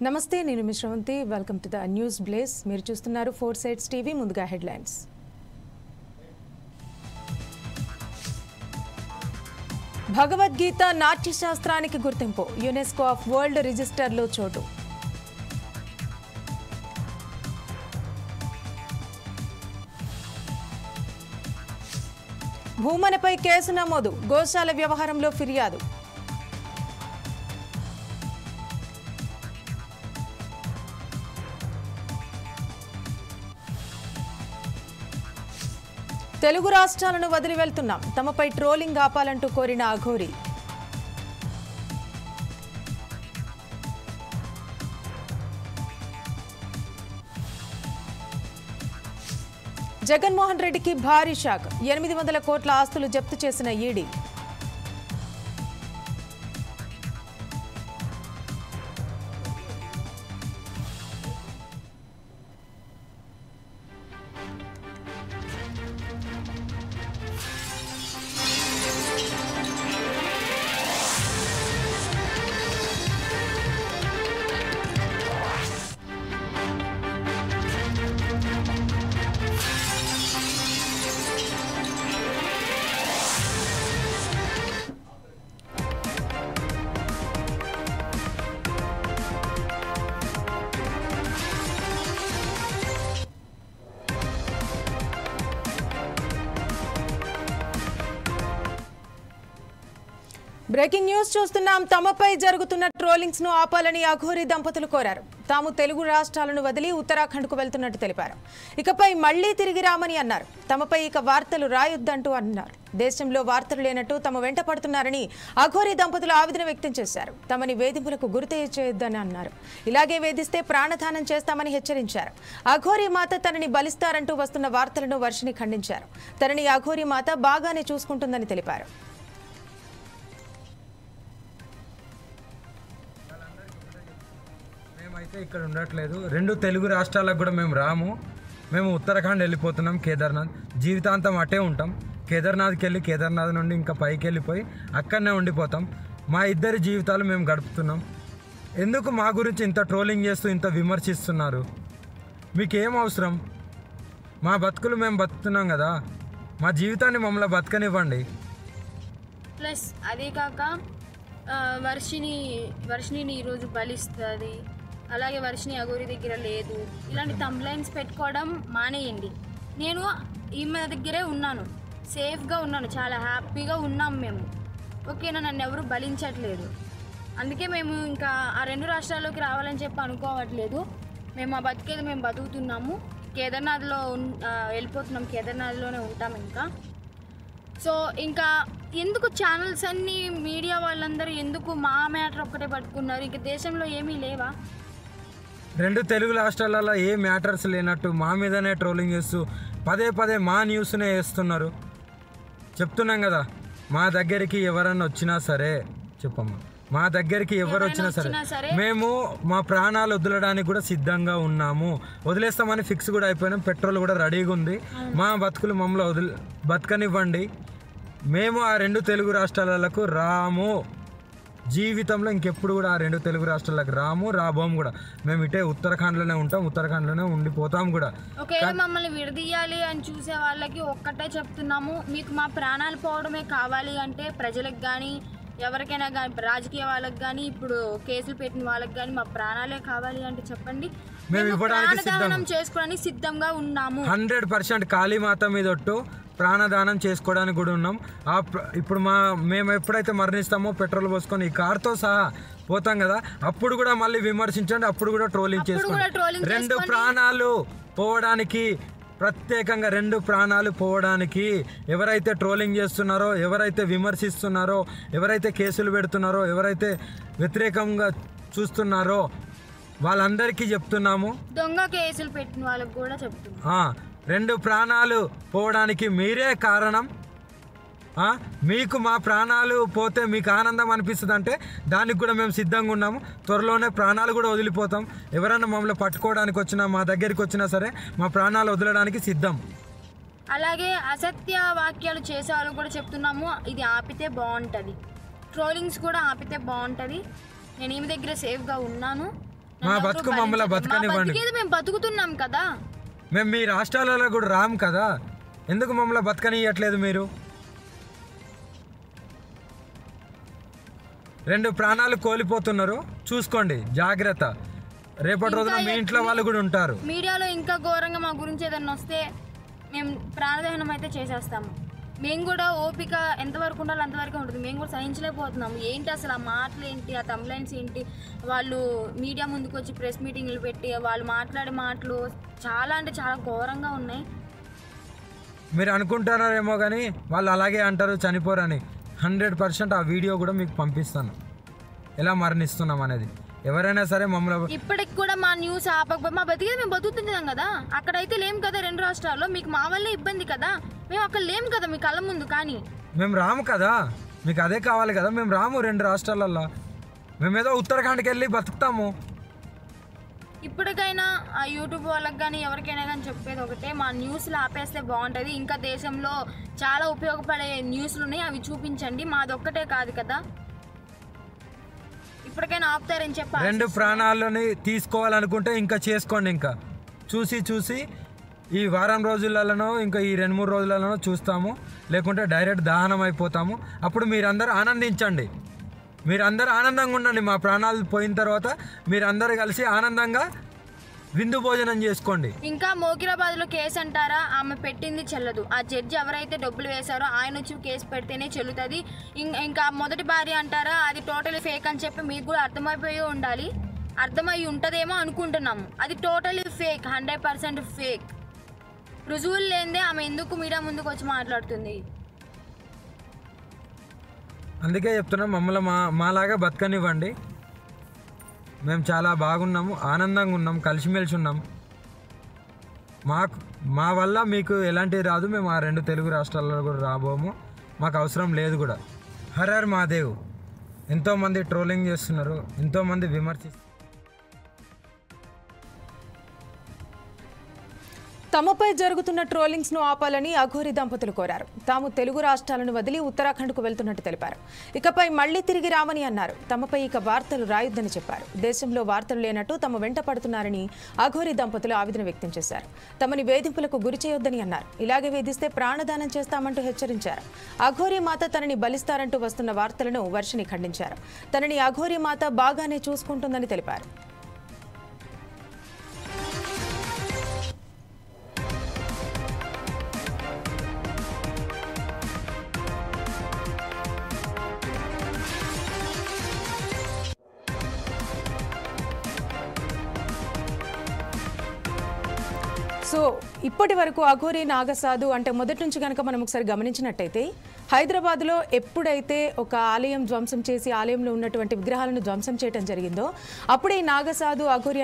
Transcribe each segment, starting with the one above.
నమస్తే, నేను మీ Sravanthi. Welcome to the News Blaze. మీరు చూస్తున్నారు 4 సైడ్స్ టీవీ. ముందుగా హెడ్లైన్స్. భగవద్గీత నాట్యశాస్త్రానికి గుర్తింపు, యునెస్కో ఆఫ్ వరల్డ్ రిజిస్టర్లో చోటు. భూమనపై కేసు నమోదు, గోశాల వ్యవహారంలో ఫిర్యాదు. తెలుగు రాష్ట్రాలను వదిలి వెళ్తున్నాం, తమపై ట్రోలింగ్ ఆపాలంటూ కోరిన అఘోరి. జగన్మోహన్ రెడ్డికి భారీ షాక్, 800 కోట్ల ఆస్తులు జప్తు చేసిన ఈడీ. బ్రేకింగ్ న్యూస్ చూస్తున్నాం. తమపై జరుగుతున్న ట్రోలింగ్స్ ను ఆపాలని అఘోరి దంపతులు కోరారు. తాము తెలుగు రాష్ట్రాలను వదిలి ఉత్తరాఖండ్కు వెళ్తున్నట్టు తెలిపారు. ఇకపై మళ్లీ తిరిగి రామని అన్నారు. తమపై ఇక వార్తలు రాయొద్దంటూ అన్నారు. దేశంలో వార్తలు లేనట్టు తమ వెంట పడుతున్నారని అఘోరి దంపతులు ఆవేదన వ్యక్తం చేశారు. తమని వేధింపులకు గురి చేయొద్దని అన్నారు. ఇలాగే వేధిస్తే ప్రాణదానం చేస్తామని హెచ్చరించారు. అఘోరి మాత తనని బలిస్తారంటూ వస్తున్న వార్తలను వర్షిని ఖండించారు. తనని అఘోరి మాత బాగానే చూసుకుంటుందని తెలిపారు. అయితే ఇక్కడ ఉండట్లేదు. 2 తెలుగు రాష్ట్రాలకు కూడా మేము రాము. మేము ఉత్తరాఖండ్ వెళ్ళిపోతున్నాం, కేదార్నాథ్. జీవితాంతం అటే ఉంటాం. కేదార్నాథ్కి వెళ్ళి కేదార్నాథ్ నుండి ఇంకా పైకి వెళ్ళిపోయి అక్కడనే ఉండిపోతాం. మా ఇద్దరి జీవితాలు మేము గడుపుతున్నాం. ఎందుకు మా గురించి ఇంత ట్రోలింగ్ చేస్తూ ఇంత విమర్శిస్తున్నారు? మీకేం అవసరం? మా బతుకులు మేము బతుకుతున్నాం కదా, మా జీవితాన్ని మమ్మల్ని బతకనివ్వండి. ప్లస్ అదే కాక వర్షిని ఈరోజు బలిస్తుంది, అలాగే వర్షిని అఘోరి దగ్గర లేదు, ఇలాంటి తంబ్లైన్స్ పెట్టుకోవడం మానేయండి. నేను ఈమె దగ్గరే ఉన్నాను, సేఫ్గా ఉన్నాను, చాలా హ్యాపీగా ఉన్నాం మేము. ఓకేనా, నన్ను ఎవరు బలించట్లేదు. అందుకే మేము ఇంకా ఆ 2 రాష్ట్రాల్లోకి రావాలని చెప్పి అనుకోవట్లేదు. మేము ఆ బతికేది మేము బతుకుతున్నాము. కేదార్నాథ్లో వెళ్ళిపోతున్నాం, కేదార్నాథ్లోనే ఉంటాం ఇంకా. సో ఇంకా ఎందుకు ఛానల్స్ అన్నీ, మీడియా వాళ్ళందరూ ఎందుకు మా మ్యాటర్ ఒక్కటే పట్టుకున్నారు? ఇంక దేశంలో ఏమీ లేవా? 2 తెలుగు రాష్ట్రాలలో ఏ మ్యాటర్స్ లేనట్టు మా మీదనే ట్రోలింగ్ చేస్తూ పదే మా న్యూస్నే వేస్తున్నారు. చెప్తున్నాం కదా, మా దగ్గరికి ఎవరన్నా వచ్చినా సరే, చెప్పమ్మా, మా దగ్గరికి ఎవరు వచ్చినా సరే మేము మా ప్రాణాలు వదలడానికి కూడా సిద్ధంగా ఉన్నాము. వదిలేస్తామని ఫిక్స్ కూడా అయిపోయినాం. పెట్రోల్ కూడా రెడీగా ఉంది. మా బతుకులు మమ్మల్ని బతకనివ్వండి. మేము ఆ 2 తెలుగు రాష్ట్రాలకు రాము. జీవితంలో ఇంకెప్పుడు కూడా ఆ 2 తెలుగు రాష్ట్రాలకు రాబోము కూడా. మేము ఇటే ఉత్తరాఖండ్లోనే ఉంటాం, ఉత్తరాఖండ్లోనే ఉండిపోతాం కూడా. ఒకవేళ మమ్మల్ని విడదీయాలి అని చూసే వాళ్ళకి ఒక్కటే చెప్తున్నాము, మీకు మా ప్రాణాలు పోవడమే కావాలి అంటే ప్రజలకు కానీ ఎవరికైనా కానీ, రాజకీయ వాళ్ళకి కానీ, ఇప్పుడు కేసులు పెట్టిన వాళ్ళకి కానీ మా ప్రాణాలే కావాలి అంటే చెప్పండి. మేము ఇవ్వడానికి చేసుకోవడానికి సిద్ధంగా ఉన్నాము. 100% కాళీమాత మీద ఒట్టు ప్రాణదానం చేసుకోవడానికి కూడా ఉన్నాం. ఇప్పుడు మేము ఎప్పుడైతే మరణిస్తామో పెట్రోల్ పోసుకొని ఈ కార్తో సహా పోతాం కదా, అప్పుడు కూడా మళ్ళీ విమర్శించండి, అప్పుడు కూడా ట్రోలింగ్ చేసుకోండి. 2 ప్రాణాలు పోవడానికి, ప్రత్యేకంగా 2 ప్రాణాలు పోవడానికి ఎవరైతే ట్రోలింగ్ చేస్తున్నారో, ఎవరైతే విమర్శిస్తున్నారో, ఎవరైతే కేసులు పెడుతున్నారో, ఎవరైతే వ్యతిరేకంగా చూస్తున్నారో వాళ్ళందరికీ చెప్తున్నాము. దొంగ కేసులు పెట్టిన వాళ్ళకి కూడా చెప్తున్నాం, 2 ప్రాణాలు పోవడానికి మీరే కారణం. మీకు మా ప్రాణాలు పోతే మీకు ఆనందం అనిపిస్తుంది అంటే దానికి కూడా మేము సిద్ధంగా ఉన్నాము. త్వరలోనే ప్రాణాలు కూడా వదిలిపోతాం. ఎవరైనా మమ్మల్ని పట్టుకోవడానికి వచ్చినా, మా దగ్గరికి వచ్చినా సరే మా ప్రాణాలు వదలడానికి సిద్ధం. అలాగే అసత్య వాక్యాలు చేసే వాళ్ళు కూడా చెప్తున్నాము, ఇది ఆపితే బాగుంటుంది. ట్రోలింగ్స్ కూడా ఆపితే బాగుంటుంది. నేను ఈమె దగ్గర సేఫ్గా ఉన్నాను. మా బతుకు మమ్మల్ని బతకనివ్వండి. మేము బతుకుతున్నాం కదా, మేము మీ రాష్ట్రాలలో కూడా రాము కదా, ఎందుకు మమ్మల్ని బతకనియట్లేదు మీరు? 2 ప్రాణాలు కోల్పోతున్నారు, చూసుకోండి, జాగ్రత్త. రేపటి రోజున మీ ఇంట్లో వాళ్ళు కూడా ఉంటారు. మీడియాలో ఇంకా ఘోరంగా మా గురించి ఏదన్నా వస్తే మేము ప్రాణదహనం అయితే చేసేస్తాము. మేము కూడా ఓపిక ఎంతవరకు ఉండాలో అంతవరకు ఉంటుంది. మేము కూడా సహించలేకపోతున్నాము. ఏంటి అసలు ఆ మాటలు ఏంటి, ఆ తమ్లైన్స్ ఏంటి, వాళ్ళు మీడియా ముందుకు వచ్చి ప్రెస్ మీటింగ్లు పెట్టి వాళ్ళు మాట్లాడే మాటలు చాలా అంటే చాలా ఘోరంగా ఉన్నాయి. మీరు అనుకుంటున్నారేమో కానీ వాళ్ళు అలాగే అంటారు, చనిపోరని. 100% ఆ వీడియో కూడా మీకు పంపిస్తాను, ఎలా మరణిస్తున్నాం అనేది. ఎవరైనా సరే మమ్మల్ని ఇప్పటికి కూడా మా న్యూస్ ఆపకపోతే మా బతికేది మేము బతుకుతున్నాం కదా. అక్కడైతే లేం కదా 2 రాష్ట్రాల్లో, మీకు మా వల్లే ఇబ్బంది కదా. మేము అక్కడ లేం కదా మీ కళ్ళ ముందు. కానీ మేము రాము కదా, మీకు అదే కావాలి కదా. మేము రాము 2 రాష్ట్రాలల్లో, మేమేదో ఉత్తరాఖండ్కి వెళ్ళి బతుకుతాము. ఇప్పటికైనా ఆ యూట్యూబ్ వాళ్ళకి కానీ ఎవరికైనా కానీ చెప్పేది ఒకటే, మా న్యూస్లు ఆపేస్తే బాగుంటుంది. ఇంకా దేశంలో చాలా ఉపయోగపడే న్యూస్లు ఉన్నాయి, అవి చూపించండి. మాది ఒక్కటే కాదు కదా, ఇప్పటికైనా ఆపుతారని చెప్పి 2 ప్రాణాలని తీసుకోవాలనుకుంటే ఇంకా చేసుకోండి. ఇంకా చూసి ఈ వారం రోజులలోనో ఇంకా ఈ 2-3 రోజులలోనో చూస్తాము, లేకుంటే డైరెక్ట్ దహనం అయిపోతాము. అప్పుడు మీరందరూ ఆనందించండి, మీరందరూ ఆనందంగా ఉండండి. మా ప్రాణాలు పోయిన తర్వాత మీరందరూ కలిసి ఆనందంగా విందు భోజనం చేసుకోండి. ఇంకా మోకిరాబాద్లో కేసు అంటారా, ఆమె పెట్టింది చెల్లదు. ఆ జడ్జి ఎవరైతే డబ్బులు వేశారో ఆయన వచ్చి కేసు పెడితేనే చెల్లుతుంది. ఇంకా మొదటి భార్య అంటారా, అది టోటలీ ఫేక్ అని చెప్పి మీకు కూడా అర్థమైపోయి ఉండాలి. అర్థమై ఉంటుందేమో అనుకుంటున్నాము. అది టోటలీ ఫేక్, 100% ఫేక్. రుజువులు లేనిదే ఆమె ఎందుకు మీడియా ముందుకు వచ్చి మాట్లాడుతుంది? అందుకే చెప్తున్నాం, మమ్మల్ని మాలాగా బతకనివ్వండి. మేము చాలా బాగున్నాము, ఆనందంగా ఉన్నాం, కలిసిమెలిసి ఉన్నాం. మా వల్ల మీకు ఎలాంటివి రాదు. మేము ఆ 2 తెలుగు రాష్ట్రాల్లో కూడా రాబోము, మాకు అవసరం లేదు కూడా. Her her Mahadev. ఎంతోమంది ట్రోలింగ్ చేస్తున్నారు, ఎంతోమంది విమర్శిస్తున్నారు. తమపై జరుగుతున్న ట్రోలింగ్స్ ను ఆపాలని అఘోరి దంపతులు కోరారు. తాము తెలుగు రాష్ట్రాలను వదిలి ఉత్తరాఖండ్కు వెళ్తున్నట్టు తెలిపారు. ఇకపై మళ్లీ తిరిగి రామని అన్నారు. తమపై ఇక వార్తలు రాయొద్దని చెప్పారు. దేశంలో వార్తలు లేనట్టు తమ వెంట పడుతున్నారని అఘోరి దంపతులు ఆవేదన వ్యక్తం చేశారు. తమని వేధింపులకు గురి చేయొద్దని అన్నారు. ఇలాగే వేధిస్తే ప్రాణదానం చేస్తామంటూ హెచ్చరించారు. అఘోరి మాత తనని బలిస్తారంటూ వస్తున్న వార్తలను వర్షిని ఖండించారు. తనని అఘోరి మాత బాగానే చూసుకుంటుందని తెలిపారు. సో ఇప్పటి వరకు అఘోరి నాగసాధు అంటే మొదటి నుంచి కనుక మనం ఒకసారి గమనించినట్టయితే హైదరాబాద్లో ఎప్పుడైతే ఒక ఆలయం ధ్వంసం చేసి ఆలయంలో ఉన్నటువంటి విగ్రహాలను ధ్వంసం చేయడం జరిగిందో అప్పుడే నాగసాధు అఘోరి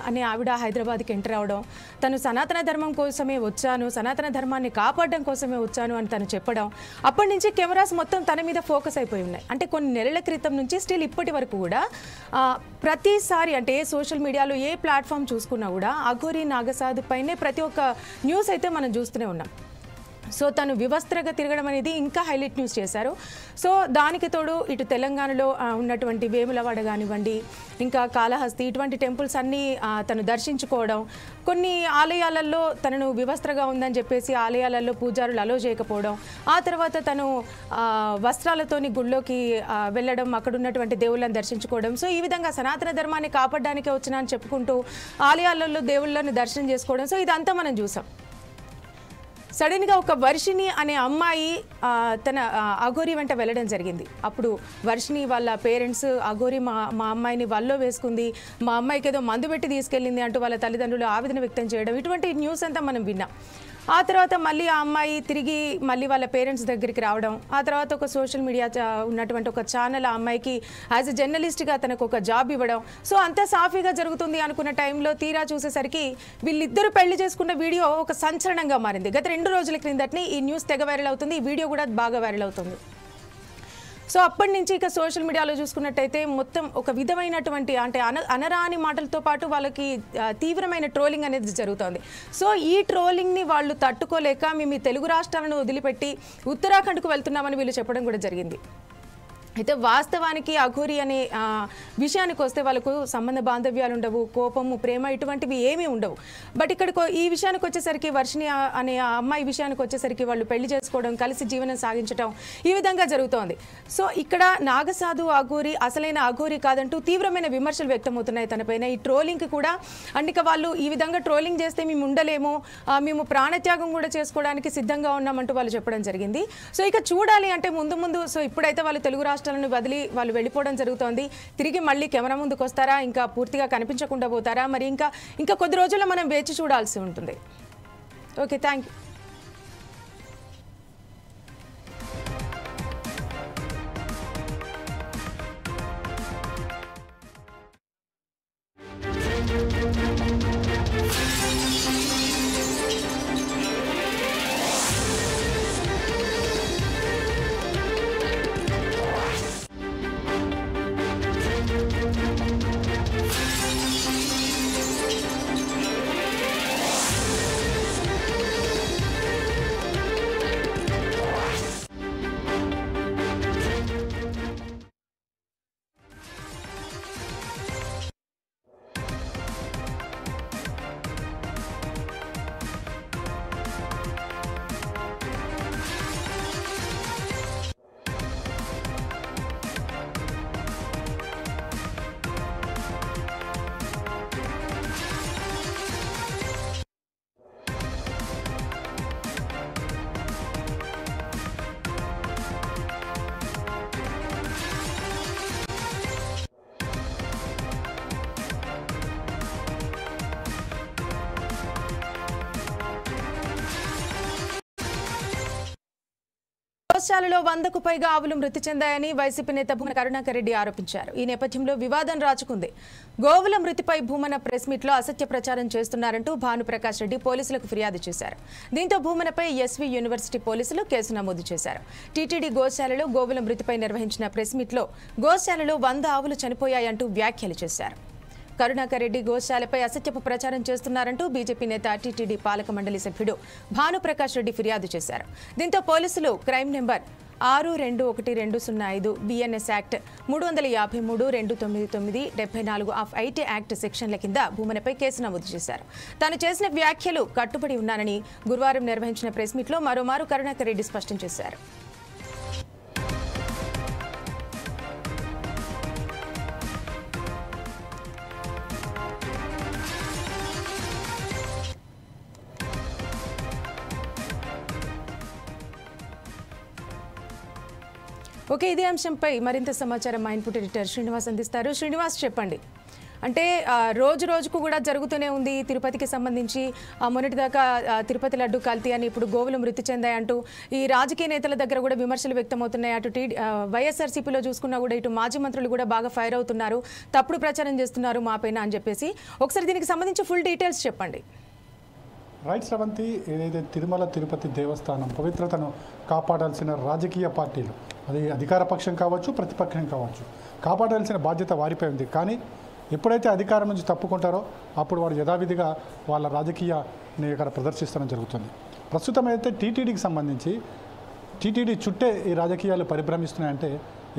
అనే ఆవిడ హైదరాబాద్కి ఎంటర్ అవడం, తను సనాతన ధర్మం కోసమే వచ్చాను, సనాతన ధర్మాన్ని కాపాడడం కోసమే వచ్చాను అని తను చెప్పడం, అప్పటి నుంచి కెమెరాస్ మొత్తం తన మీద ఫోకస్ అయిపోయి ఉన్నాయి. అంటే కొన్ని నెలల క్రితం నుంచి స్టిల్ ఇప్పటి వరకు కూడా ప్రతిసారి అంటే సోషల్ మీడియాలో ఏ ప్లాట్ఫామ్ చూసుకున్నా కూడా అఘోరి నాగసాధు పైనే ప్రతి ఒక్క న్యూస్ అయితే మనం చూస్తూనే ఉన్నాం. సో తను వివస్త్రగా తిరగడం అనేది ఇంకా హైలైట్ న్యూస్ చేశారు. సో దానికి తోడు ఇటు తెలంగాణలో ఉన్నటువంటి వేములవాడ కానివ్వండి, ఇంకా కాళహస్తి, ఇటువంటి టెంపుల్స్ అన్నీ తను దర్శించుకోవడం, కొన్ని ఆలయాలలో తనను వివస్త్రగా ఉందని చెప్పేసి ఆలయాలలో పూజారులు అలో చేయకపోవడం, ఆ తర్వాత తను వస్త్రాలతోని గుళ్ళోకి వెళ్ళడం, అక్కడ ఉన్నటువంటి దేవుళ్ళని దర్శించుకోవడం. సో ఈ విధంగా సనాతన ధర్మాన్ని కాపాడడానికే వచ్చినా అని చెప్పుకుంటూ ఆలయాలలో దేవుళ్ళని దర్శనం చేసుకోవడం. సో ఇదంతా మనం చూసాం. సడన్గా ఒక వర్షిణి అనే అమ్మాయి తన అఘోరి వెంట వెళ్ళడం జరిగింది. అప్పుడు వర్షిణి వాళ్ళ పేరెంట్స్ అఘోరి మా అమ్మాయిని వల్లో వేసుకుంది, మా అమ్మాయికి ఏదో మందు పెట్టి తీసుకెళ్ళింది అంటూ వాళ్ళ తల్లిదండ్రులు ఆవేదన వ్యక్తం చేయడం, ఇటువంటి న్యూస్ అంతా మనం విన్నాం. ఆ తర్వాత మళ్ళీ ఆ అమ్మాయి తిరిగి మళ్ళీ వాళ్ళ పేరెంట్స్ దగ్గరికి రావడం, ఆ తర్వాత ఒక సోషల్ మీడియా ఉన్నటువంటి ఒక ఛానల్ ఆ అమ్మాయికి యాజ్ ఎ జర్నలిస్ట్గా తనకు ఒక జాబ్ ఇవ్వడం. సో అంతా సాఫీగా జరుగుతుంది అనుకున్న టైంలో తీరా చూసేసరికి వీళ్ళిద్దరూ పెళ్లి చేసుకున్న వీడియో ఒక సంచలనంగా మారింది. గత 2 రోజుల క్రిందటనే ఈ న్యూస్ తెగ వైరల్ అవుతుంది, ఈ వీడియో కూడా బాగా వైరల్ అవుతుంది. సో అప్పటి నుంచి ఇక సోషల్ మీడియాలో చూసుకున్నట్టయితే మొత్తం ఒక విధమైనటువంటి అంటే అనరాని మాటలతో పాటు వాళ్ళకి తీవ్రమైన ట్రోలింగ్ అనేది జరుగుతుంది. సో ఈ ట్రోలింగ్ని వాళ్ళు తట్టుకోలేక మేము ఈ తెలుగు రాష్ట్రాలను వదిలిపెట్టి ఉత్తరాఖండ్కు వెళ్తున్నామని వీళ్ళు చెప్పడం కూడా జరిగింది. అయితే వాస్తవానికి అఘోరి అనే విషయానికి వస్తే వాళ్ళకు సంబంధ బాంధవ్యాలు ఉండవు, కోపము, ప్రేమ ఇటువంటివి ఏమీ ఉండవు. బట్ ఇక్కడ ఈ విషయానికి వచ్చేసరికి వర్షిణి అనే ఆ అమ్మాయి విషయానికి వచ్చేసరికి వాళ్ళు పెళ్లి చేసుకోవడం, కలిసి జీవనం సాగించడం ఈ విధంగా జరుగుతోంది. సో ఇక్కడ నాగసాధు అఘోరి అసలైన అఘోరి కాదంటూ తీవ్రమైన విమర్శలు వ్యక్తమవుతున్నాయి తనపైన. ఈ ట్రోలింగ్కి కూడా అంటే వాళ్ళు ఈ విధంగా ట్రోలింగ్ చేస్తే మేము ఉండలేము, మేము ప్రాణత్యాగం కూడా చేసుకోవడానికి సిద్ధంగా ఉన్నామంటూ వాళ్ళు చెప్పడం జరిగింది. సో ఇక చూడాలి అంటే ముందు సో ఇప్పుడైతే వాళ్ళు తెలుగు రాష్ట్రాలను వదిలి వాళ్ళు వెళ్ళిపోవడం జరుగుతోంది. తిరిగి మళ్ళీ కెమెరా ముందుకు వస్తారా, ఇంకా పూర్తిగా కనిపించకుండా పోతారా, మరి ఇంకా కొద్ది రోజుల్లో మనం వేచి చూడాల్సి ఉంటుంది. Okay, thank you. గోశాలలో 100కు పైగా ఆవులు మృతి చెందాయని వైసీపీ నేత భూమన కరుణాకర్ రెడ్డి ఆరోపించారు. ఈ నేపథ్యంలో వివాదం రాచుకుంది. గోవుల మృతిపై భూమన ప్రెస్ మీట్ లో అసత్య ప్రచారం చేస్తున్నారంటూ భానుప్రకాష్ రెడ్డి పోలీసులకు ఫిర్యాదు చేశారు. దీంతో భూమనపై ఎస్వి యూనివర్సిటీ పోలీసులు కేసు నమోదు చేశారు. టీటీడీ గోశాలలో గోవుల మృతిపై నిర్వహించిన ప్రెస్ మీట్ లో గోశాలలో 100 ఆవులు చనిపోయాయంటూ వ్యాఖ్యలు చేశారు. కరుణాకర్ రెడ్డి గోశాలపై అసత్యపు ప్రచారం చేస్తున్నారంటూ బీజేపీ నేత టీటీడీ పాలక మండలి సభ్యుడు భానుప్రకాష్ రెడ్డి ఫిర్యాదు చేశారు. దీంతో పోలీసులు crime number 621205 BNS act 353-299 74 of IT act సెక్షన్ల కింద భూమనపై కేసు నమోదు చేశారు. తాను చేసిన వ్యాఖ్యలు కట్టుబడి ఉన్నానని గురువారం నిర్వహించిన ప్రెస్ మీట్లో మరోమారు కరుణాకర్ రెడ్డి స్పష్టం చేశారు. ఓకే, ఇదే అంశంపై మరింత సమాచారం మా ఇన్పుట్ ఎడిటర్ శ్రీనివాస్ అందిస్తారు. శ్రీనివాస్, చెప్పండి. అంటే రోజుకు కూడా జరుగుతూనే ఉంది తిరుపతికి సంబంధించి. మొన్నటిదాకా తిరుపతి లడ్డు కల్తీ అని, ఇప్పుడు గోవులు మృతి చెందాయంటూ ఈ రాజకీయ నేతల దగ్గర కూడా విమర్శలు వ్యక్తమవుతున్నాయి. అటు వైఎస్ఆర్సీపీలో చూసుకున్నా కూడా ఇటు మాజీ మంత్రులు కూడా బాగా ఫైర్ అవుతున్నారు, తప్పుడు ప్రచారం చేస్తున్నారు మాపైన అని చెప్పేసి. ఒకసారి దీనికి సంబంధించి ఫుల్ డీటెయిల్స్ చెప్పండి. రైట్ శ్రవంతి, ఏదైతే తిరుమల తిరుపతి దేవస్థానం పవిత్రతను కాపాడాల్సిన రాజకీయ పార్టీలు, అది అధికార పక్షం కావచ్చు, ప్రతిపక్షం కావచ్చు, కాపాడాల్సిన బాధ్యత వారిపై ఉంది. కానీ ఎప్పుడైతే అధికారం నుంచి తప్పుకుంటారో అప్పుడు వారు యథావిధిగా వాళ్ళ రాజకీయాన్ని ఇక్కడ ప్రదర్శిస్తడం జరుగుతుంది. ప్రస్తుతం అయితే టీటీడీకి సంబంధించి టీటీడీ చుట్టే ఈ రాజకీయాలు పరిభ్రమిస్తున్నాయంటే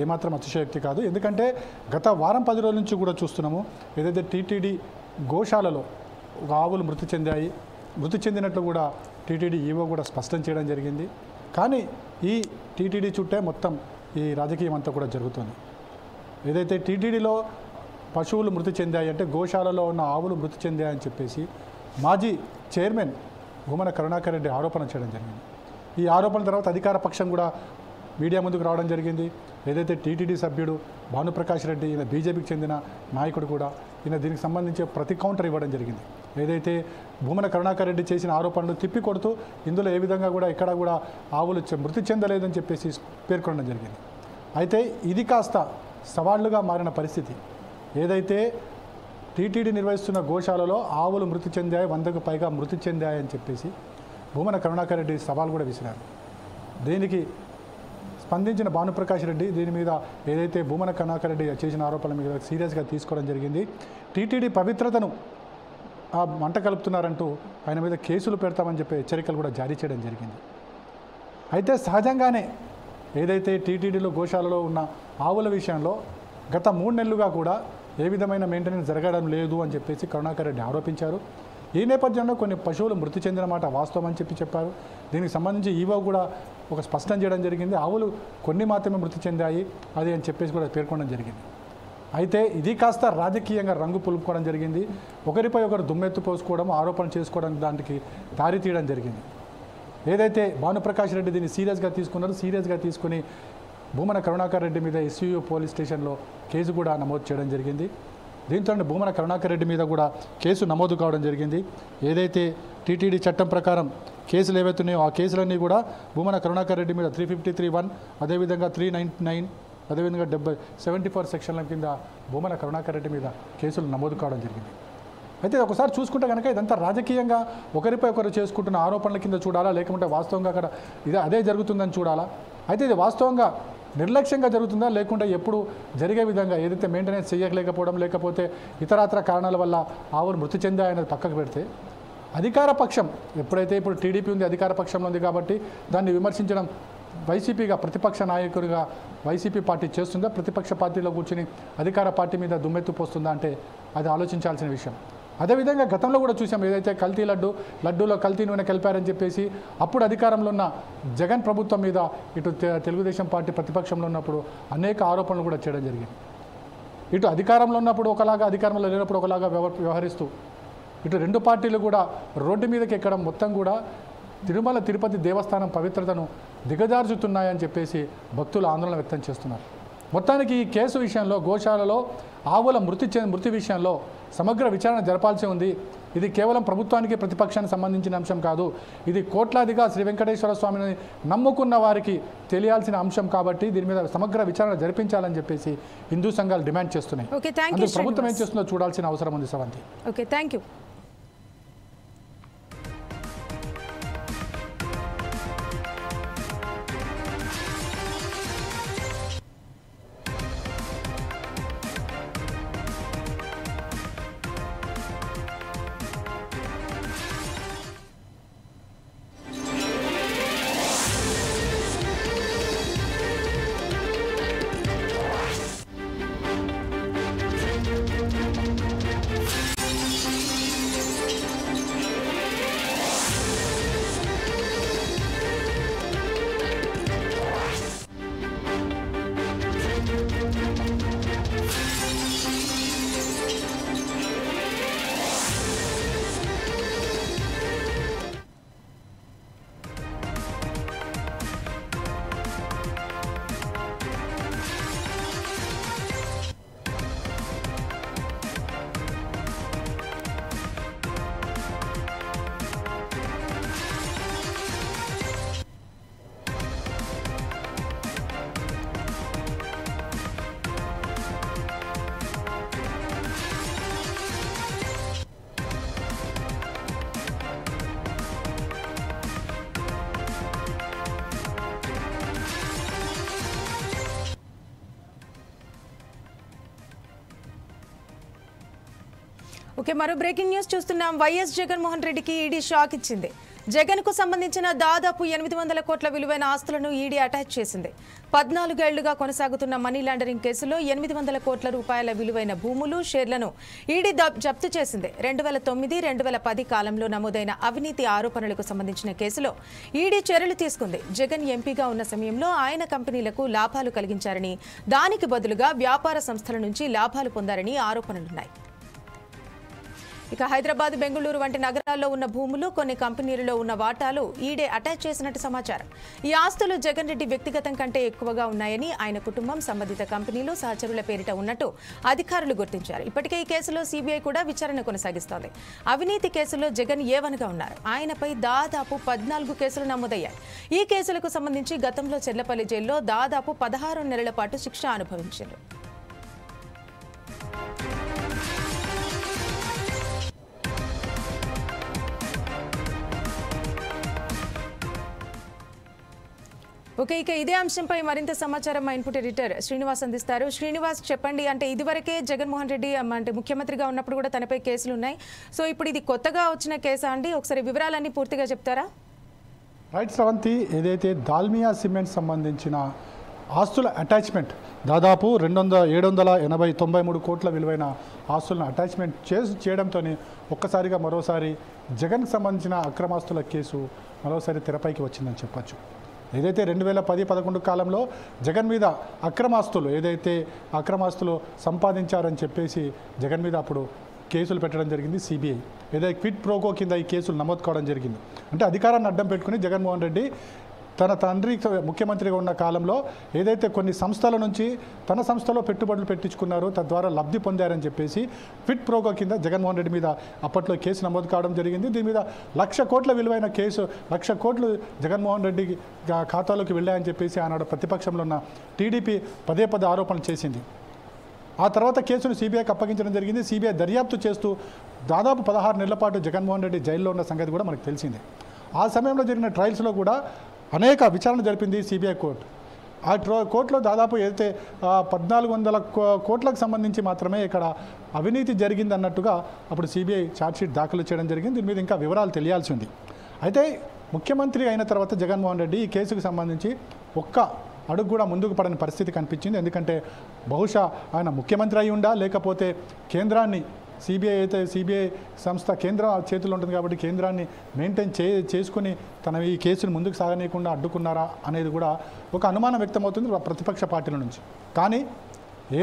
ఏమాత్రం అతిశయోక్తి కాదు. ఎందుకంటే గత వారం 10 రోజుల నుంచి కూడా చూస్తున్నాము, ఏదైతే టీటీడీ గోశాలలో ఆవులు మృతి చెందాయి, మృతి చెందినట్లు కూడా టీటీడీ ఈవో కూడా స్పష్టం చేయడం జరిగింది. కానీ ఈ టీటీడీ చుట్టే మొత్తం ఈ రాజకీయం అంతా కూడా జరుగుతుంది. ఏదైతే టీటీడీలో పశువులు మృతి చెందాయి అంటే గోశాలలో ఉన్న ఆవులు మృతి చెందాయని చెప్పేసి మాజీ చైర్మన్ భూమన కరుణాకర్ రెడ్డి ఆరోపణ చేయడం జరిగింది. ఈ ఆరోపణ తర్వాత అధికార పక్షం కూడా మీడియా ముందుకు రావడం జరిగింది. ఏదైతే టీటీడీ సభ్యుడు భానుప్రకాష్ రెడ్డి, ఈయన బీజేపీకి చెందిన నాయకుడు కూడా, ఈయన దీనికి సంబంధించి ప్రతి కౌంటర్ ఇవ్వడం జరిగింది. ఏదైతే భూమన కరుణాకర్ రెడ్డి చేసిన ఆరోపణలు తిప్పికొడుతూ ఇందులో ఏ విధంగా కూడా ఎక్కడ కూడా ఆవులు మృతి చెందలేదని చెప్పేసి పేర్కొనడం జరిగింది. అయితే ఇది కాస్త సవాళ్లుగా మారిన పరిస్థితి. ఏదైతే టీటీడీ నిర్వహిస్తున్న గోశాలలో ఆవులు మృతి చెందాయి, 100కు పైగా మృతి చెందాయని చెప్పేసి భూమన కరుణాకర్ రెడ్డి సవాల్ కూడా విసిరారు. దీనికి స్పందించిన భానుప్రకాష్ రెడ్డి దీని మీద ఏదైతే భూమన కరుణాకర్ రెడ్డి చేసిన ఆరోపణల మీద సీరియస్గా తీసుకోవడం జరిగింది. టీటీడీ పవిత్రతను మంట కలుపుతున్నారంటూ ఆయన మీద కేసులు పెడతామని చెప్పి హెచ్చరికలు కూడా జారీ చేయడం జరిగింది. అయితే సహజంగానే ఏదైతే టీటీడీలో గోశాలలో ఉన్న ఆవుల విషయంలో గత 3 నెలలుగా కూడా ఏ విధమైన మెయింటెనెన్స్ జరగడం లేదు అని చెప్పేసి కరుణాకర్ రెడ్డి ఆరోపించారు. ఈ నేపథ్యంలో కొన్ని పశువులు మృతి చెందిన మాట వాస్తవం అని చెప్పారు. దీనికి సంబంధించి ఈవో కూడా ఒక స్పష్టం చేయడం జరిగింది. ఆవులు కొన్ని మాత్రమే మృతి చెందాయి అది అని చెప్పేసి కూడా పేర్కొనడం జరిగింది. అయితే ఇది కాస్త రాజకీయంగా రంగు పులుపుకోవడం జరిగింది. ఒకరిపై ఒకరు దుమ్మెత్తు పోసుకోవడం, ఆరోపణ చేసుకోవడం దానికి దారి తీయడం జరిగింది. ఏదైతే భానుప్రకాష్ రెడ్డి దీన్ని సీరియస్గా తీసుకున్నారో సీరియస్గా తీసుకుని భూమన కరుణాకర్ రెడ్డి మీద ఎస్యూయూ పోలీస్ స్టేషన్లో కేసు కూడా నమోదు చేయడం జరిగింది. దీంతో భూమన కరుణాకర్ రెడ్డి మీద కూడా కేసు నమోదు కావడం జరిగింది. ఏదైతే టీటీడీ చట్టం ప్రకారం కేసులు ఏవైతున్నాయో ఆ కేసులన్నీ కూడా భూమన కరుణాకర్ రెడ్డి మీద 353(1) అదేవిధంగా 399 అదేవిధంగా 74 సెక్షన్ల కింద భూమన కరుణాకర్ రెడ్డి మీద కేసులు నమోదు కావడం జరిగింది. అయితే ఒకసారి చూసుకుంటే కనుక ఇదంతా రాజకీయంగా ఒకరిపై ఒకరు చేసుకుంటున్న ఆరోపణల కింద చూడాలా, లేకుంటే వాస్తవంగా అక్కడ అదే జరుగుతుందని చూడాలా? అయితే ఇది వాస్తవంగా నిర్లక్ష్యంగా జరుగుతుందా, లేకుంటే ఎప్పుడు జరిగే విధంగా ఏదైతే మెయింటెనెన్స్ చేయలేకపోవడం లేకపోతే ఇతరత్ర కారణాల వల్ల ఆవులు మృతి చెందాయనేది పక్కకు పెడితే అధికార పక్షం ఎప్పుడైతే ఇప్పుడు టీడీపీ ఉంది, అధికార పక్షంలో ఉంది కాబట్టి దాన్ని విమర్శించడం వైసీపీగా ప్రతిపక్ష నాయకుడిగా వైసీపీ పార్టీ చేస్తుందా, ప్రతిపక్ష పార్టీలో కూర్చుని అధికార పార్టీ మీద దుమ్మెత్తు పోస్తుందా అంటే అది ఆలోచించాల్సిన విషయం. అదేవిధంగా గతంలో కూడా చూసాం, ఏదైతే కల్తీ లడ్డూలో కల్తీ నూనె కలిపారని చెప్పేసి అప్పుడు అధికారంలో ఉన్న జగన్ ప్రభుత్వం మీద ఇటు తెలుగుదేశం పార్టీ ప్రతిపక్షంలో ఉన్నప్పుడు అనేక ఆరోపణలు కూడా చేయడం జరిగింది. ఇటు అధికారంలో ఉన్నప్పుడు ఒకలాగా, అధికారంలో లేనప్పుడు ఒకలాగా వ్యవహరిస్తూ ఇటు రెండు పార్టీలు కూడా రోడ్డు మీదకి ఎక్కడం, మొత్తం కూడా తిరుమల తిరుపతి దేవస్థానం పవిత్రతను దిగజార్చుతున్నాయని చెప్పేసి భక్తులు ఆందోళన వ్యక్తం చేస్తున్నారు. మొత్తానికి ఈ కేసు విషయంలో గోశాలలో ఆవుల మృతి విషయంలో సమగ్ర విచారణ జరపాల్సి ఉంది. ఇది కేవలం ప్రభుత్వానికి ప్రతిపక్షానికి సంబంధించిన అంశం కాదు, ఇది కోట్లాదిగా శ్రీ వెంకటేశ్వర స్వామిని నమ్ముకున్న వారికి తెలియాల్సిన అంశం కాబట్టి దీని మీద సమగ్ర విచారణ జరిపించాలని చెప్పేసి హిందూ సంఘాలు డిమాండ్ చేస్తున్నాయి. అందుకు ప్రభుత్వం ఏం చేస్తుందో చూడాల్సిన అవసరం ఉంది. Savanthi. Okay, thank you. Okay, మరో బ్రేకింగ్ న్యూస్ చూస్తున్నాం. వైఎస్ జగన్మోహన్ రెడ్డికి ఈడీ షాక్ ఇచ్చింది. జగన్ కు సంబంధించిన దాదాపు 800 కోట్ల విలువైన ఆస్తులను ఈడీ అటాచ్ చేసింది. 14 ఏళ్లుగా కొనసాగుతున్న మనీ లాండరింగ్ కేసులో 800 కోట్ల రూపాయల విలువైన భూములు, షేర్లను ఈడీ జప్తు చేసింది. 2009-2010 కాలంలో నమోదైన అవినీతి ఆరోపణలకు సంబంధించిన కేసులో ఈడీ చర్యలు తీసుకుంది. జగన్ ఎంపీగా ఉన్న సమయంలో ఆయన కంపెనీలకు లాభాలు కలిగించారని, దానికి బదులుగా వ్యాపార సంస్థల నుంచి లాభాలు పొందారని ఆరోపణలున్నాయి. ఇక హైదరాబాద్, బెంగళూరు వంటి నగరాల్లో ఉన్న భూములు, కొన్ని కంపెనీలలో ఉన్న వాటాలు ఈడీ అటాచ్ చేసినట్టు సమాచారం. ఈ ఆస్తులు జగన్ రెడ్డి వ్యక్తిగతం కంటే ఎక్కువగా ఉన్నాయని, ఆయన కుటుంబం, సంబంధిత కంపెనీలు, సహచరుల పేరిట ఉన్నట్టు అధికారులు గుర్తించారు. ఇప్పటికే ఈ కేసులో సీబీఐ కూడా విచారణ కొనసాగిస్తోంది. అవినీతి కేసులో జగన్ ఏవన్గా ఉన్నారు. ఆయనపై దాదాపు 14 కేసులు నమోదయ్యాయి. ఈ కేసులకు సంబంధించి గతంలో చెర్లపల్లి జైల్లో దాదాపు 16 నెలల పాటు శిక్ష అనుభవించారు. ఓకే, ఇక ఇదే అంశంపై మరింత సమాచారం మా ఇన్పుట్ ఎడిటర్ శ్రీనివాస్ అందిస్తారు. శ్రీనివాస్, చెప్పండి. అంటే ఇదివరకే జగన్మోహన్ రెడ్డి అంటే ముఖ్యమంత్రిగా ఉన్నప్పుడు కూడా తనపై కేసులు ఉన్నాయి. సో ఇప్పుడు ఇది కొత్తగా వచ్చిన కేసా అండి? ఒకసారి వివరాలన్నీ పూర్తిగా చెప్తారా? రైట్ శ్రవంతి, ఏదైతే దాల్మియా సిమెంట్ సంబంధించిన ఆస్తుల అటాచ్మెంట్ దాదాపు 793 కోట్ల విలువైన ఆస్తులను అటాచ్మెంట్ చేయడంతో ఒక్కసారిగా మరోసారి జగన్కి సంబంధించిన అక్రమాస్తుల కేసు మరోసారి తెరపైకి వచ్చిందని చెప్పచ్చు. ఏదైతే 2010-11 కాలంలో జగన్ మీద అక్రమాస్తులు సంపాదించారని చెప్పేసి జగన్ మీద అప్పుడు కేసులు పెట్టడం జరిగింది సిబిఐ. ఏదైతే క్విడ్ ప్రోకో కింద ఈ కేసులు నమోదు కావడం జరిగింది. అంటే అధికారాన్ని అడ్డం పెట్టుకుని జగన్మోహన్ రెడ్డి తన తండ్రి ముఖ్యమంత్రిగా ఉన్న కాలంలో ఏదైతే కొన్ని సంస్థల నుంచి తన సంస్థలో పెట్టుబడులు పెట్టించుకున్నారో తద్వారా లబ్ధి పొందారని చెప్పేసి క్విడ్ ప్రోకో కింద జగన్మోహన్ రెడ్డి మీద అప్పట్లో కేసు నమోదు కావడం జరిగింది. దీని మీద 1,00,000 కోట్ల విలువైన కేసు 1,00,000 కోట్లు జగన్మోహన్ రెడ్డి ఖాతాలోకి వెళ్ళాయని చెప్పేసి ఆనాడు ప్రతిపక్షంలో ఉన్న టీడీపీ పదే ఆరోపణలు చేసింది. ఆ తర్వాత కేసును సిబిఐకి అప్పగించడం జరిగింది. సిబిఐ దర్యాప్తు చేస్తూ దాదాపు 16 నెలల పాటు జగన్మోహన్ రెడ్డి జైల్లో ఉన్న సంగతి కూడా మనకు తెలిసిందే. ఆ సమయంలో జరిగిన ట్రయల్స్లో కూడా అనేక విచారణ జరిపింది సిబిఐ కోర్టు. ఆ కోర్టులో దాదాపు ఏదైతే 1,400 కోట్లకు సంబంధించి మాత్రమే ఇక్కడ అవినీతి జరిగింది అన్నట్టుగా అప్పుడు సిబిఐ ఛార్జ్షీట్ దాఖలు చేయడం జరిగింది. దీని మీద ఇంకా వివరాలు తెలియాల్సి ఉంది. అయితే ముఖ్యమంత్రి అయిన తర్వాత జగన్మోహన్ రెడ్డి ఈ కేసుకు సంబంధించి ఒక్క అడుగు కూడా ముందుకు పడని పరిస్థితి కనిపించింది. ఎందుకంటే బహుశా ఆయన ముఖ్యమంత్రి అయి ఉండా, లేకపోతే కేంద్రాన్ని సిబిఐ సంస్థ కేంద్ర చేతుల్లో ఉంటుంది కాబట్టి కేంద్రాన్ని మెయింటైన్ చేసుకుని తన ఈ కేసును ముందుకు సాగనీయకుండా అడ్డుకున్నారా అనేది కూడా ఒక అనుమానం వ్యక్తమవుతుంది ప్రతిపక్ష పార్టీల నుంచి. కానీ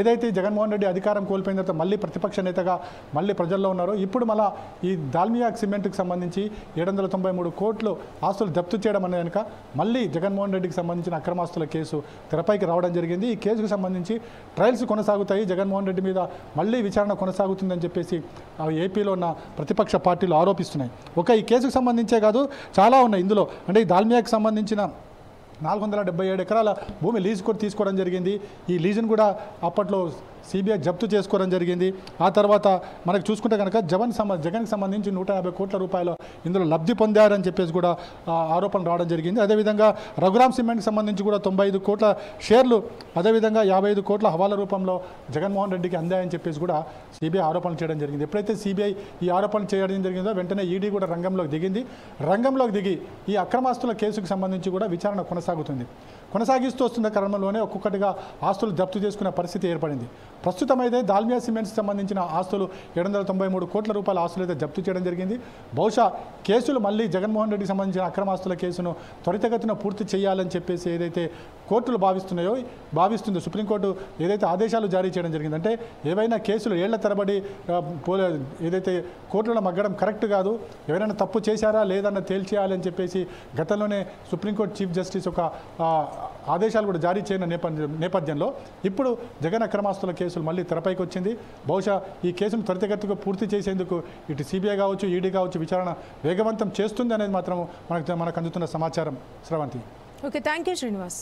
ఏదైతే జగన్మోహన్ రెడ్డి అధికారం కోల్పోయిన తర్వాత మళ్ళీ ప్రతిపక్ష నేతగా మళ్ళీ ప్రజల్లో ఉన్నారో ఇప్పుడు మళ్ళీ ఈ దాల్మియా సిమెంట్కి సంబంధించి 793 కోట్లు ఆస్తులు జప్తు చేయడం అనే కనుక మళ్ళీ జగన్మోహన్ రెడ్డికి సంబంధించిన అక్రమాస్తుల కేసు తెరపైకి రావడం జరిగింది. ఈ కేసుకు సంబంధించి ట్రయల్స్ కొనసాగుతాయి, జగన్మోహన్ రెడ్డి మీద మళ్ళీ విచారణ కొనసాగుతుందని చెప్పేసి ఏపీలో ఉన్న ప్రతిపక్ష పార్టీలు ఆరోపిస్తున్నాయి. ఈ కేసుకు సంబంధించే కాదు, చాలా ఉన్నాయి ఇందులో. అంటే ఈ దాల్మియాకి సంబంధించిన 477 ఎకరాల భూమి లీజు కూడా తీసుకోవడం జరిగింది. ఈ లీజును కూడా అప్పట్లో సిబిఐ జప్తు చేసుకోవడం జరిగింది. ఆ తర్వాత మనకు చూసుకుంటే కనుక జగన్కి సంబంధించి 150 కోట్ల రూపాయలు ఇందులో లబ్ధి పొందారని చెప్పేసి కూడా ఆరోపణలు రావడం జరిగింది. అదేవిధంగా రఘురామ్ సిమెంట్కి సంబంధించి కూడా 95 కోట్ల షేర్లు, అదేవిధంగా 55 కోట్ల హవాలా రూపంలో జగన్మోహన్ రెడ్డికి అందాయని చెప్పేసి కూడా సిబిఐ ఆరోపణలు చేయడం జరిగింది. ఎప్పుడైతే సిబిఐ ఈ ఆరోపణలు చేయడం జరిగిందో వెంటనే ఈడీ కూడా రంగంలోకి దిగి ఈ అక్రమాస్తుల కేసుకు సంబంధించి కూడా విచారణ కొనసాగిస్తూ వస్తున్న క్రమంలోనే ఒక్కొక్కటిగా ఆస్తులు జప్తు చేసుకునే పరిస్థితి ఏర్పడింది. ప్రస్తుతం అయితే దాల్మియా సిమెంట్స్ సంబంధించిన ఆస్తులు 793 కోట్ల రూపాయల ఆస్తులు అయితే జప్తు చేయడం జరిగింది. బహుశా కేసులు మళ్ళీ జగన్మోహన్ రెడ్డికి సంబంధించిన అక్రమాస్తుల కేసును త్వరితగతిన పూర్తి చేయాలని చెప్పేసి ఏదైతే కోర్టులు భావిస్తుందో సుప్రీంకోర్టు ఏదైతే ఆదేశాలు జారీ చేయడం జరిగింది. అంటే ఏవైనా కేసులు ఏళ్ల తరబడి ఏదైతే కోర్టులో మగ్గడం కరెక్ట్ కాదు, ఎవరైనా తప్పు చేశారా లేదన్న తేల్చేయాలని చెప్పేసి గతంలోనే సుప్రీంకోర్టు చీఫ్ జస్టిస్ ఒక ఆదేశాలు కూడా జారీ చేయని నేపథ్యంలో ఇప్పుడు జగన్ అక్రమాస్తుల కేసులు మళ్ళీ తెరపైకి వచ్చింది. బహుశా ఈ కేసును త్వరితగతిగా పూర్తి చేసేందుకు ఇటు సిబిఐ కావచ్చు, ఈడీ కావచ్చు విచారణ వేగవంతం చేస్తుంది అనేది మాత్రం మనకు అందుతున్న సమాచారం. Sravanthi. Okay, thank you Srinivas.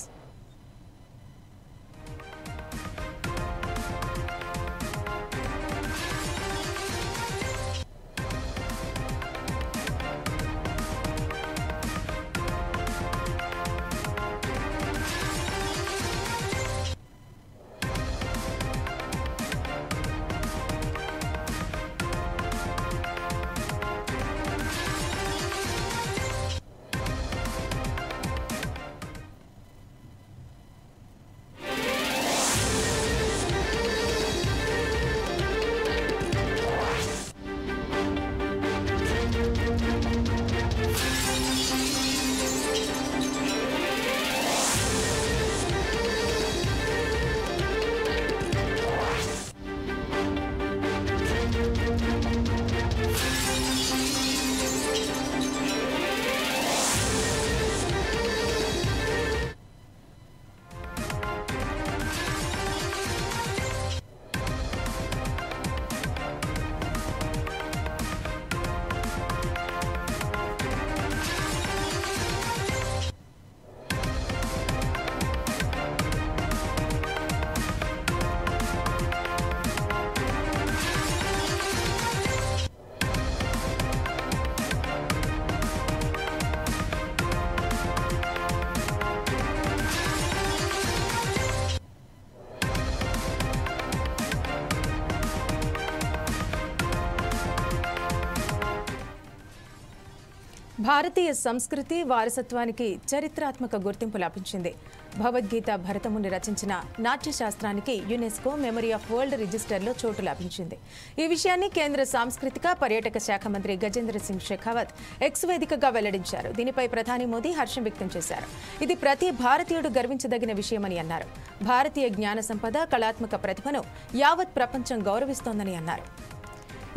భారతీయ సంస్కృతి వారసత్వానికి చరిత్రాత్మక గుర్తింపు లభించింది. భగవద్గీత భరతముని రచించిన నాట్యశాస్త్రానికి యునెస్కో మెమరీ ఆఫ్ వరల్డ్ రిజిస్టర్లో చోటు లభించింది. ఈ విషయాన్ని కేంద్ర సాంస్కృతిక పర్యాటక శాఖ మంత్రి గజేంద్ర సింగ్ షెకావత్ ఎక్స్ వేదికగా వెల్లడించారు. దీనిపై ప్రధాని మోదీ హర్షం వ్యక్తం చేశారు. ఇది ప్రతి భారతీయుడు గర్వించదగిన విషయమని అన్నారు. భారతీయ జ్ఞాన సంపద, కళాత్మక ప్రతిభను యావత్ ప్రపంచం గౌరవిస్తోందని అన్నారు.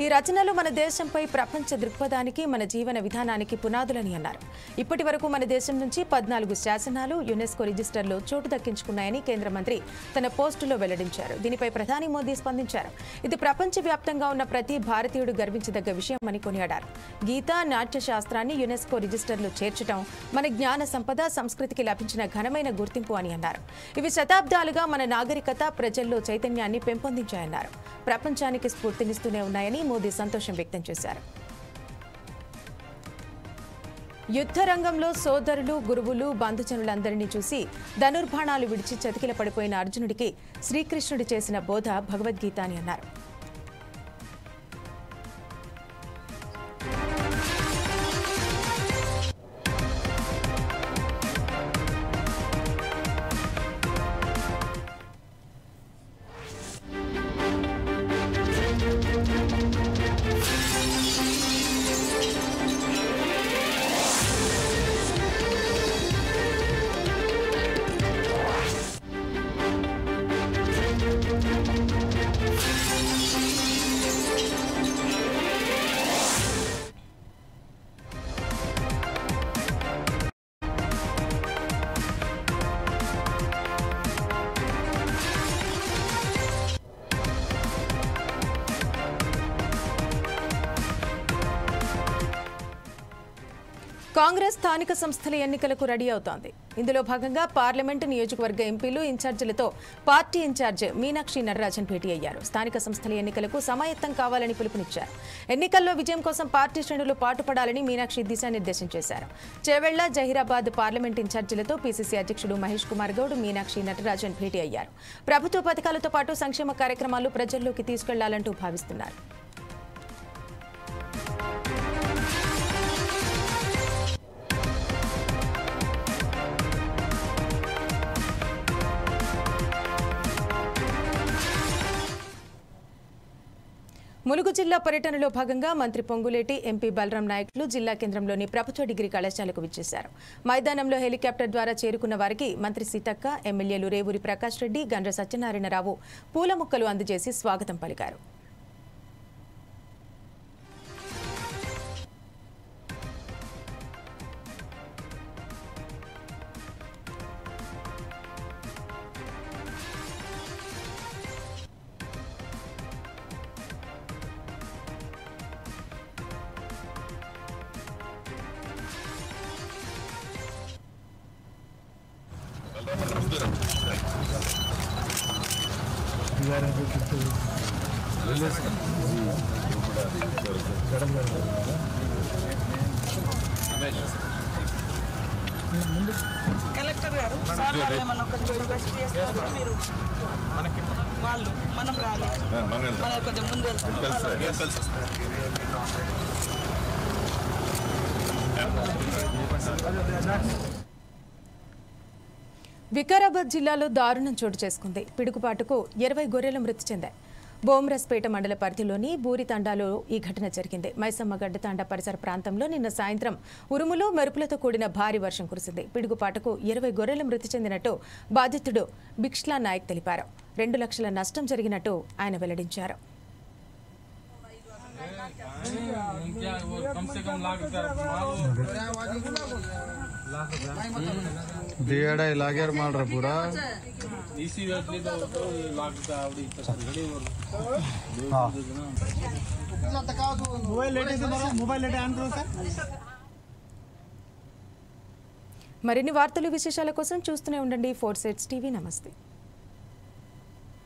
ఈ రచనలు మన దేశంపై ప్రపంచ దృక్పథానికి, మన జీవన విధానానికి పునాదులని అన్నారు. ఇప్పటి వరకు మన దేశం నుంచి 14 శాసనాలు యునెస్కో రిజిస్టర్లో చోటు దక్కించుకున్నాయని కేంద్ర మంత్రి తన పోస్టులో వెల్లడించారు. దీనిపై ప్రధాని మోదీ స్పందించారు. ఇది ప్రపంచవ్యాప్తంగా ఉన్న ప్రతి భారతీయుడు గర్వించదగ్గ విషయమని కొనియాడారు. గీత, నాట్య శాస్త్రాన్ని యునెస్కో రిజిస్టర్లో చేర్చడం మన జ్ఞాన సంపద, సంస్కృతికి లభించిన ఘనమైన గుర్తింపు అని అన్నారు. ఇవి శతాబ్దాలుగా మన నాగరికత, ప్రజల్లో చైతన్యాన్ని పెంపొందించాయన్నారు. ప్రపంచానికి స్ఫూర్తినిస్తూనే ఉన్నాయని మోదీ సంతోషం వ్యక్తం చేశారు. యుద్ధ రంగంలో సోదరులు, గురువులు, బంధుజనులందరినీ చూసి ధనుర్బాణాలు విడిచి చతికిల పడిపోయిన అర్జునుడికి శ్రీకృష్ణుడు చేసిన బోధ భగవద్గీత అని అన్నారు. కాంగ్రెస్ స్థానిక సంస్థల ఎన్నికలకు రెడీ అవుతోంది. ఇందులో భాగంగా పార్లమెంటు, నియోజకవర్గ ఎంపీలు, ఇన్ఛార్జీలతో పార్టీ ఇన్ఛార్జ్ మీనాక్షి నటరాజన్ భేటీ అయ్యారు. స్థానిక సంస్థల ఎన్నికలకు సమాయత్తం కావాలని పిలుపునిచ్చారు. ఎన్నికల్లో విజయం కోసం పార్టీ శ్రేణులు పాటుపడాలని మీనాక్షి దిశానిర్దేశం చేశారు. చేవెళ్ల, జహీరాబాద్ పార్లమెంట్ ఇన్ఛార్జీలతో పీసీసీ అధ్యక్షుడు మహేష్ కుమార్ గౌడ్, మీనాక్షి నటరాజన్ భేటీ అయ్యారు. ప్రభుత్వ పథకాలతో పాటు సంక్షేమ కార్యక్రమాలు ప్రజల్లోకి తీసుకెళ్లాలంటూ భావిస్తున్నారు. ములుగు జిల్లా పర్యటనలో భాగంగా మంత్రి పొంగులేటి, ఎంపీ బలరాం నాయకులు జిల్లా కేంద్రంలోని ప్రభుత్వ డిగ్రీ కళాశాలకు విచ్చేశారు. మైదానంలో హెలికాప్టర్ ద్వారా చేరుకున్న వారికి మంత్రి సీతక్క, ఎమ్మెల్యేలు రేవూరి ప్రకాష్ రెడ్డి, గండ్ర సత్యనారాయణరావు పూల మొక్కలు అందజేసి స్వాగతం పలికారు. కలెక్టర్ గారు మీరు వాళ్ళు మనం రాలి కొంచెం ముందు వికారాబాద్ జిల్లాలో దారుణం చోటు చేసుకుంది. పిడుగుపాటుకు 20 గొర్రెలు మృతి చెందాయి. బోమ్రస్పేట మండల పరిధిలోని బూరితండాలో ఈ ఘటన జరిగింది. మైసమ్మ గడ్డతాండ పరిసర ప్రాంతంలో నిన్న సాయంత్రం ఉరుములు, మెరుపులతో కూడిన భారీ వర్షం కురిసింది. పిడుగుపాటుకు 20 గొర్రెలు మృతి చెందినట్టు బాధితుడు బిక్ష్లా నాయక్ తెలిపారు. 2 లక్షల నష్టం జరిగినట్టు ఆయన వెల్లడించారు. दिहाड़ा लागे माल रहा पूरा మరిన్ని వార్తలు, విశేషాల కోసం చూస్తూనే ఉండండి 4 Sides TV. నమస్తే.